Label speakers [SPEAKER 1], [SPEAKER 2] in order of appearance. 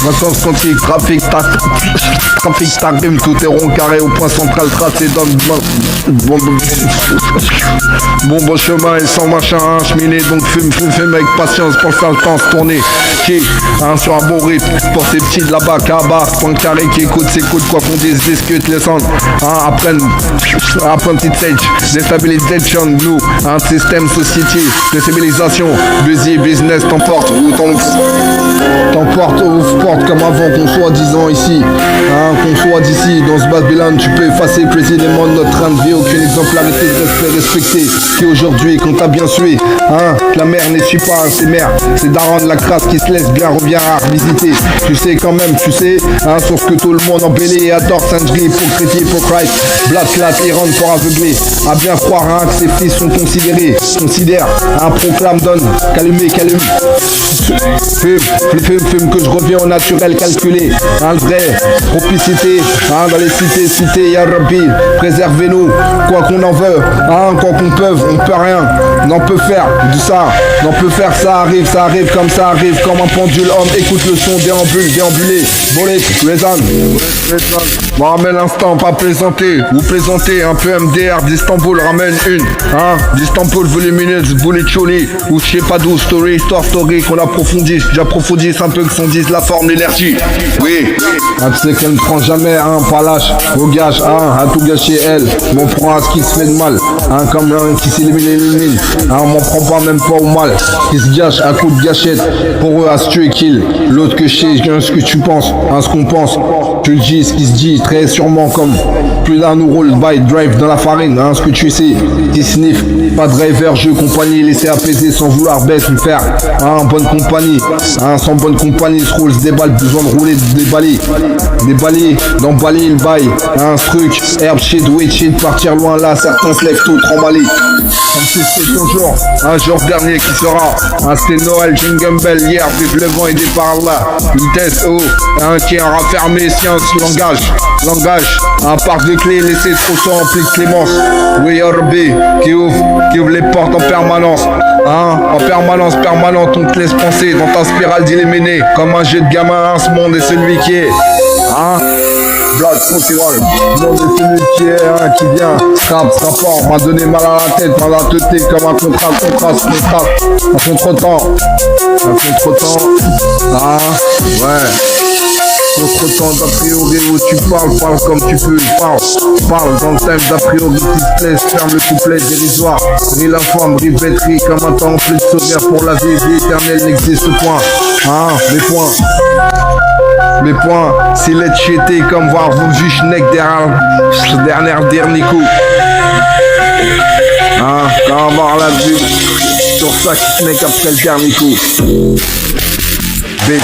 [SPEAKER 1] Vacances quantiques, trafic, ta rime, tout est rond carré au point central tracé dans le bon chemin et sans machin, hein, cheminé, donc fume avec patience pour faire le temps se tourner. Qui, hein, sur un bon rythme, pour ces petits de là-bas, cabas, point carré qui écoute, s'écoute, quoi qu'on dise, discute, les centres, hein, apprennent petite stage, déstabilisation, nous, un système society, déstabilisation, busy, business, t'emporte ou porte comme avant qu'on soit 10 ans ici, hein, qu'on soit d'ici, dans ce Babylone, tu peux effacer précisément notre train de vie, aucune exemplarité de respect respecté, qui aujourd'hui, qu'on t'a bien sué, hein, que la mère n'essuie pas, hein, c'est mère, c'est Daron la crasse qui se laisse bien, revient à revisiter, tu sais quand même, tu sais, hein, sur ce que tout le monde embellit et adore, singerie, hypocrisie, hypocrite, blasclat, Iran pour aveugler, à bien croire, hein, que ces fils sont considérés, considère, un proclame, donne, calme, fume que je reviens au naturel calculé, un vrai, propicité, hein, dans les cités, ya Rabbi, préservez-nous, quoi qu'on en veut, hein, quoi qu'on peut, on peut rien, n'en peut faire de ça, n'en peut faire, ça arrive comme un pendule, homme, écoute le son, déambulé, voler, résonne. Bon, ramène l'instant, pas plaisanter, vous plaisantez, un peu MDR d'Istanbul, ramène une, hein, d'Istanbul volumineuse, bullet choli, ou je sais pas d'où, story, qu'on approfondisse, j'approfondisse un peu que son dise la forme, l'énergie, oui, ah, tu sais qu'elle ne prend jamais, hein, pas lâche, au gage, hein, à tout gâcher elle, m'en prend à ce qui se fait de mal, hein, comme un qui s'élimine, hein, on m'en prend pas même pas au mal, qui se gâche à coup de gâchette, pour eux à se tuer kill, l'autre que je sais, ce que tu penses, hein, ce qu'on pense, tu le dis, ce qui se dit, très sûrement comme plus d'un nous roule by drive dans la farine, hein, ce que tu sais, qui sniff, pas de driver, jeu, compagnie, laisser apaiser sans vouloir baisse, me faire, hein, bonne compagnie, hein, sans bonne compagnie, se roule, se déballe, besoin de rouler, de déballer, d'emballer le bail, un truc, herbe, shit, weed, shit, partir loin là, certains se lèvent tout tremballés, comme si c'était ton jour, un jour dernier qui sera, hein, c'était Noël, jingle bell, hier, vive le vent et départ là, une test haut, un qui est raffermé, science, langage, un parc de clés, laissé trop tôt empli de clémence, oui, Orbi, qui ouvre les portes en permanence, hein, en permanence, on te laisse penser dans ta spirale d'illuminé, comme un jeu de gamin, hein, ce monde est celui qui est, hein, blood, roll, monde est celui qui est, hein, qui vient, frappe, fort, m'a donné mal à la tête, mal à la tête, comme un contraste, un contretemps, ah, ouais. Contre-temps d'a priori où tu parles comme tu peux, parle dans le thème d'a priori qui te plaise, ferme le couplet dérisoire, ris la forme, ribetterie comme un temps en plus de sourire pour la vie éternelle n'existe point, hein, mes points, s'il est cheaté comme voir vous juge neck dernier coup, hein, quand avoir la vue sur ça qui snake après le dernier coup, bitch.